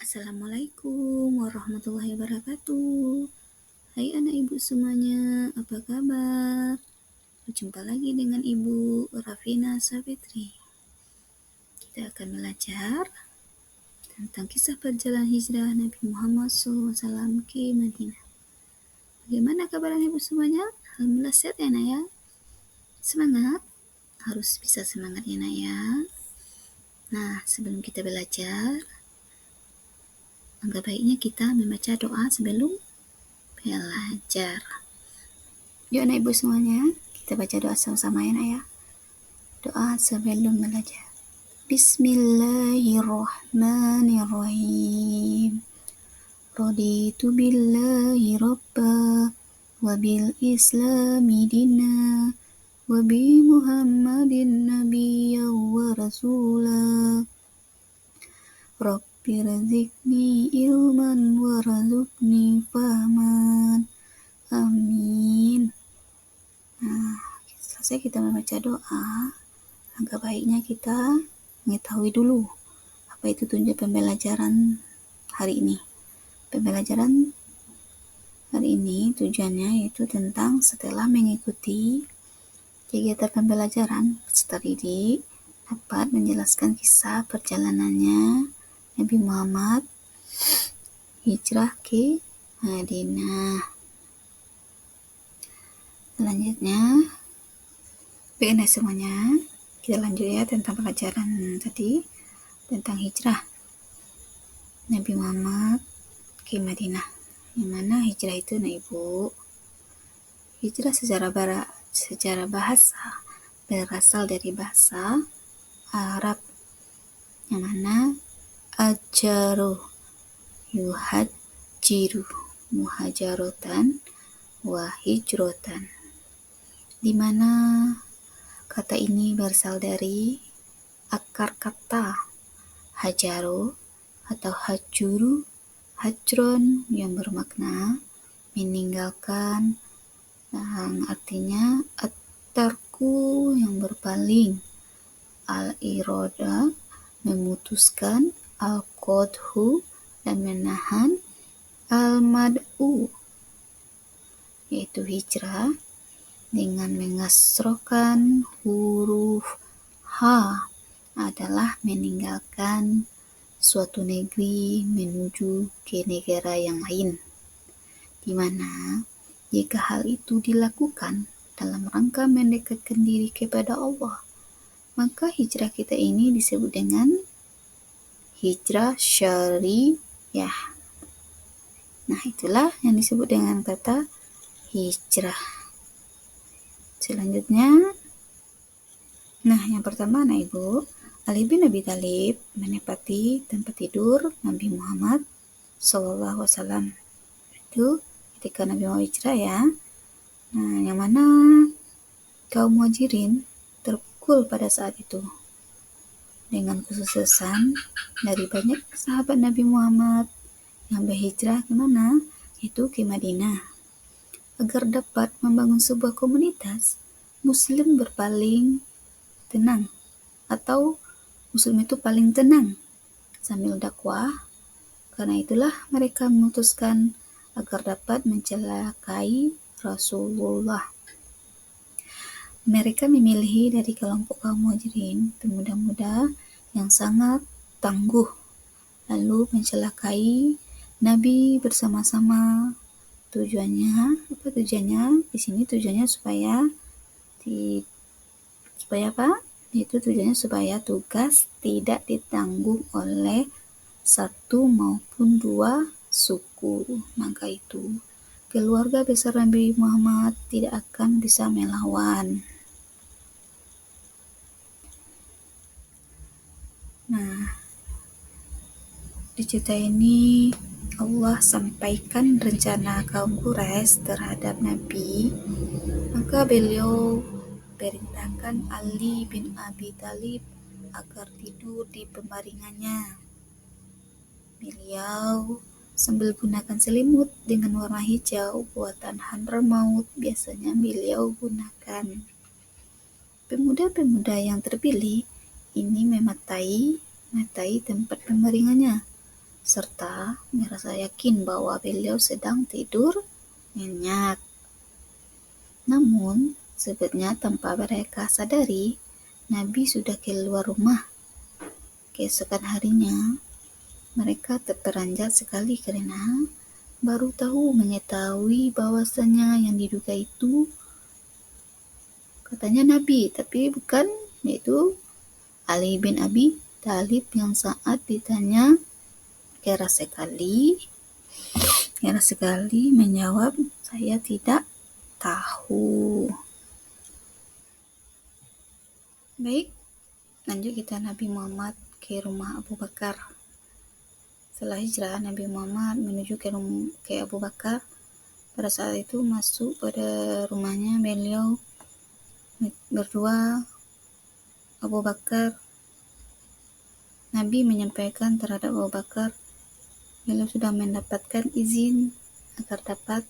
Assalamualaikum warahmatullahi wabarakatuh. Hai anak ibu semuanya, apa kabar? Berjumpa lagi dengan Ibu Rafina Savitri. Kita akan belajar tentang kisah perjalanan hijrah Nabi Muhammad SAW ke Madinah. Bagaimana kabar anak ibu semuanya? Alhamdulillah sehat ya nak ya. Semangat, harus bisa semangat ya nak ya. Nah, sebelum kita belajar, angka baiknya kita membaca doa sebelum belajar. Yuk anak ibu semuanya, kita baca doa sama-sama ya nak ya. Doa sebelum belajar. Bismillahirrahmanirrahim. Raditu billahi rabba wa bil islami dina wa bi muhammadin nabiyya wa rasula. Rabbi rizikni ilman wa razukni fahman. Amin. Nah, selesai kita membaca doa, langkah baiknya kita mengetahui dulu apa itu tujuan pembelajaran hari ini. Pembelajaran hari ini tujuannya yaitu tentang setelah mengikuti kegiatan pembelajaran, peserta didik dapat menjelaskan kisah perjalanannya Nabi Muhammad hijrah ke Madinah. Selanjutnya, baik semuanya, kita lanjut ya tentang pelajaran tadi tentang hijrah Nabi Muhammad ke Madinah. Yang mana hijrah itu nah ibu? Hijrah secara bahasa berasal dari bahasa Arab yang mana ajaru yuhajiru muhajarotan wa hijrotan, di mana kata ini berasal dari akar kata hajaru atau hajuru hajron yang bermakna meninggalkan, yang artinya at-tarku yang berpaling, al-iroda memutuskan, al-qodhu dan menahan, al-mad'u yaitu hijrah dengan mengasrokan huruf H adalah meninggalkan suatu negeri menuju ke negara yang lain, di mana jika hal itu dilakukan dalam rangka mendekatkan diri kepada Allah, maka hijrah kita ini disebut dengan hijrah syariah. Nah, itulah yang disebut dengan kata hijrah. Selanjutnya, nah yang pertama anak ibu, Ali bin Abi Thalib menempati tempat tidur Nabi Muhammad SAW. Itu ketika Nabi Muhammad hijrah ya. Nah, yang mana kaum muhajirin terpukul pada saat itu dengan kesuksesan dari banyak sahabat Nabi Muhammad yang berhijrah ke mana? Itu ke Madinah. Agar dapat membangun sebuah komunitas, Muslim berpaling tenang, atau Muslim itu paling tenang sambil dakwah. Karena itulah mereka memutuskan agar dapat mencelakai Rasulullah. Mereka memilih dari kelompok kaum muhajirin pemuda-muda yang sangat tangguh, lalu mencelakai Nabi bersama-sama. Tujuannya apa? Di sini tujuannya supaya apa? Itu tujuannya supaya tugas tidak ditanggung oleh satu maupun dua suku. Maka itu keluarga besar Nabi Muhammad tidak akan bisa melawan. Nah, di cerita ini Allah sampaikan rencana kaum Quraisy terhadap Nabi, maka beliau perintahkan Ali bin Abi Thalib agar tidur di pembaringannya. Beliau sambil gunakan selimut dengan warna hijau buatan Hadramaut biasanya beliau gunakan. Pemuda-pemuda yang terpilih ini mematai tempat pembaringannya serta merasa yakin bahwa beliau sedang tidur nyenyak. Namun, sebetulnya tanpa mereka sadari, Nabi sudah keluar rumah. Keesokan harinya, mereka terperanjat sekali karena baru mengetahui bahwasanya yang diduga itu katanya Nabi, tapi bukan, yaitu Ali bin Abi Thalib yang saat ditanya keras sekali menjawab, "Saya tidak tahu." Baik, lanjut kita Nabi Muhammad ke rumah Abu Bakar. Setelah hijrah, Nabi Muhammad menuju ke Abu Bakar. Pada saat itu masuk pada rumahnya beliau berdua. Abu Bakar, Nabi menyampaikan terhadap Abu Bakar, beliau sudah mendapatkan izin agar dapat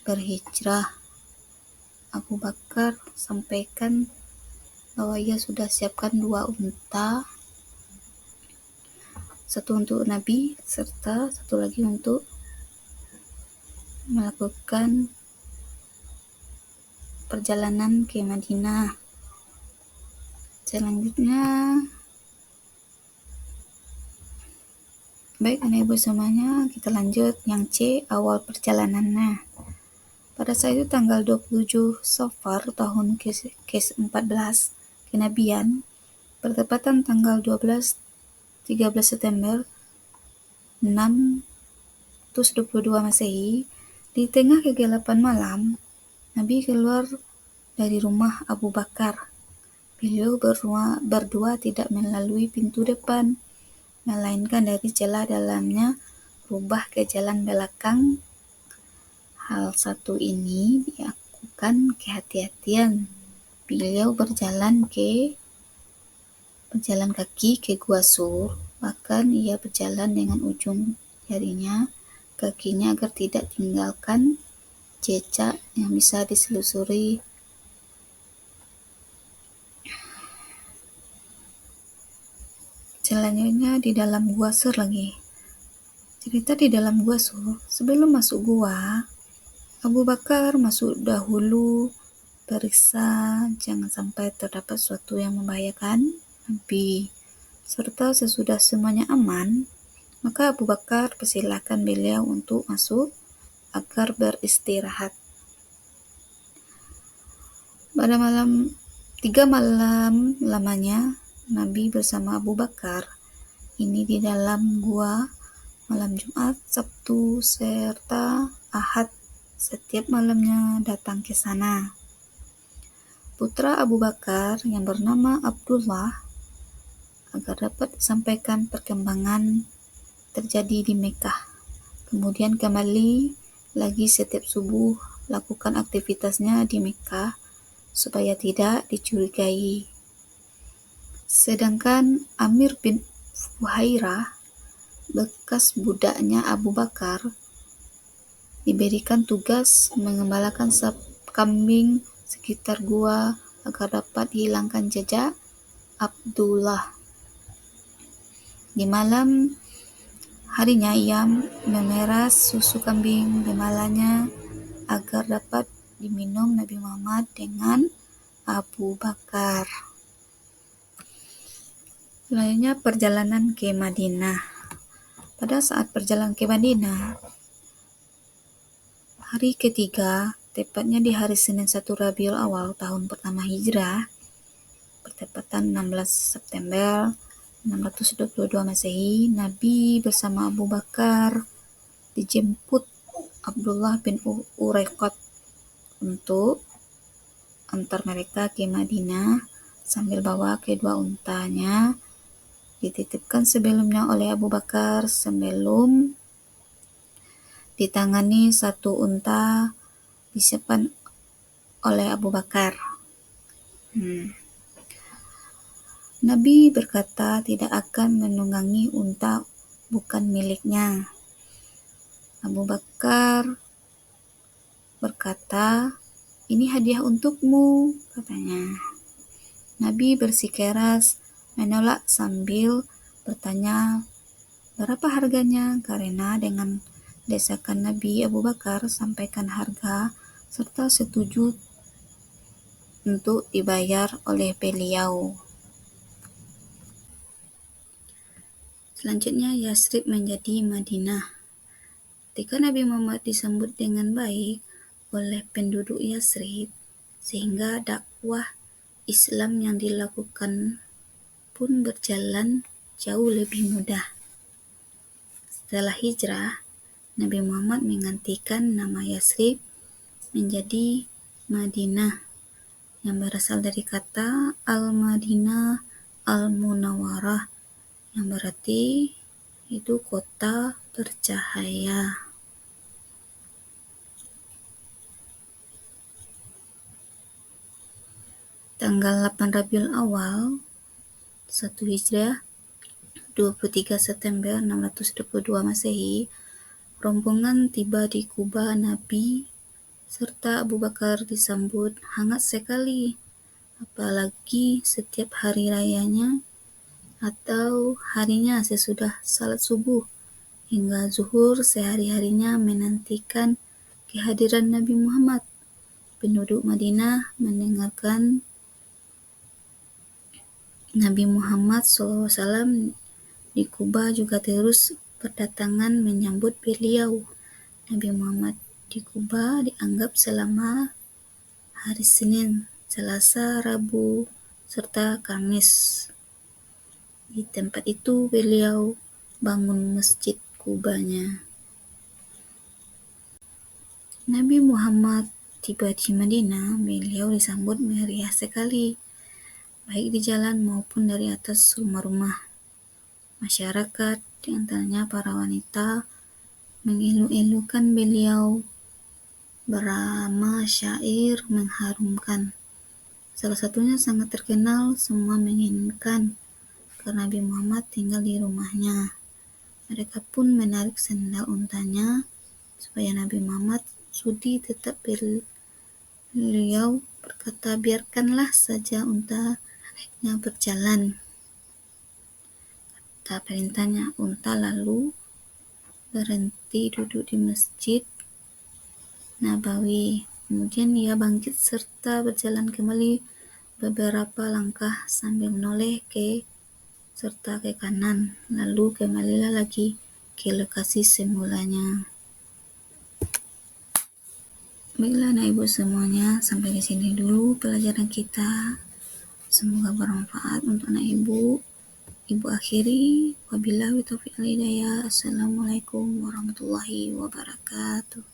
berhijrah. Abu Bakar sampaikan bahwa ia sudah siapkan 2 unta, satu untuk Nabi serta satu lagi untuk melakukan perjalanan ke Madinah. Selanjutnya, baik anak ibu semuanya, kita lanjut yang C, awal perjalanannya. Pada saat itu tanggal 27 Safar tahun ke-14 kenabian, bertepatan tanggal 13 September 622 Masehi, di tengah kegelapan malam, Nabi keluar dari rumah Abu Bakar. Beliau berdua tidak melalui pintu depan, melainkan dari celah dalamnya rubah ke jalan belakang. Hal satu ini dilakukan kehati-hatian. Beliau berjalan kaki ke Gua Sur, bahkan ia berjalan dengan ujung jarinya kakinya agar tidak tinggalkan jejak yang bisa diselusuri. Selanjutnya di dalam Gua Sur lagi. Cerita di dalam Gua Sur, sebelum masuk gua, Abu Bakar masuk dahulu, periksa jangan sampai terdapat sesuatu yang membahayakan Nabi. Serta sesudah semuanya aman, maka Abu Bakar persilakan beliau untuk masuk agar beristirahat. Pada 3 malam lamanya, Nabi bersama Abu Bakar ini di dalam gua malam Jumat, Sabtu, serta Ahad. Setiap malamnya datang ke sana. Putra Abu Bakar yang bernama Abdullah, agar dapat disampaikan perkembangan terjadi di Mekah. Kemudian kembali lagi setiap subuh lakukan aktivitasnya di Mekah supaya tidak dicurigai. Sedangkan Amir bin Fuhairah, bekas budaknya Abu Bakar, diberikan tugas mengembalakan kambing sekitar gua agar dapat hilangkan jejak Abdullah. Di malam harinya ia memeras susu kambing gemalanya agar dapat diminum Nabi Muhammad dengan Abu Bakar. Selanjutnya perjalanan ke Madinah. Pada saat perjalanan ke Madinah, hari ketiga, tepatnya di hari Senin 1 Rabiul Awal tahun pertama Hijrah, bertepatan 16 September 622 Masehi, Nabi bersama Abu Bakar dijemput Abdullah bin Uraiqat untuk antar mereka ke Madinah sambil bawa kedua untanya dititipkan sebelumnya oleh Abu Bakar sebelum ditangani satu unta disimpan oleh Abu Bakar. Nabi berkata tidak akan menunggangi unta bukan miliknya. Abu Bakar berkata, "Ini hadiah untukmu," katanya. Nabi bersikeras menolak sambil bertanya, Berapa harganya? Karena dengan desakan Nabi Abu Bakar sampaikan harga serta setuju untuk dibayar oleh beliau. Selanjutnya Yasrib menjadi Madinah. Ketika Nabi Muhammad disambut dengan baik oleh penduduk Yasrib, sehingga dakwah Islam yang dilakukan pun berjalan jauh lebih mudah. Setelah hijrah, Nabi Muhammad menggantikan nama Yasrib menjadi Madinah yang berasal dari kata Al-Madinah Al-Munawwarah yang berarti itu kota bercahaya. Tanggal 8 Rabiul Awal 1 Hijriah 23 September 622 Masehi, rombongan tiba di Kuba. Nabi serta Abu Bakar disambut hangat sekali, apalagi setiap hari rayanya atau harinya sesudah salat subuh hingga zuhur sehari-harinya menantikan kehadiran Nabi Muhammad. Penduduk Madinah mendengarkan Nabi Muhammad SAW di Kuba juga terus berdatangan menyambut beliau. Nabi Muhammad di Kuba dianggap selama hari Senin, Selasa, Rabu, serta Kamis. Di tempat itu beliau bangun masjid Kubanya. Nabi Muhammad tiba di Madinah, beliau disambut meriah sekali, baik di jalan maupun dari atas rumah-rumah. Masyarakat, di antaranya para wanita, mengeluh-elukan beliau, beramai syair mengharumkan. Salah satunya sangat terkenal, semua menginginkan karena Nabi Muhammad tinggal di rumahnya. Mereka pun menarik sendal untanya supaya Nabi Muhammad sudi tetap beliau berkata, biarkanlah saja untanya berjalan. Kata perintahnya, unta lalu berhenti duduk di Masjid Nabawi. Kemudian ia bangkit serta berjalan kembali beberapa langkah sambil menoleh ke serta ke kanan, lalu kembalilah lagi ke lokasi semulanya. Baiklah anak ibu semuanya, sampai di sini dulu pelajaran kita. Semoga bermanfaat untuk anak ibu. Ibu akhiri, wabillahi taufiq wal hidayah. Assalamualaikum warahmatullahi wabarakatuh.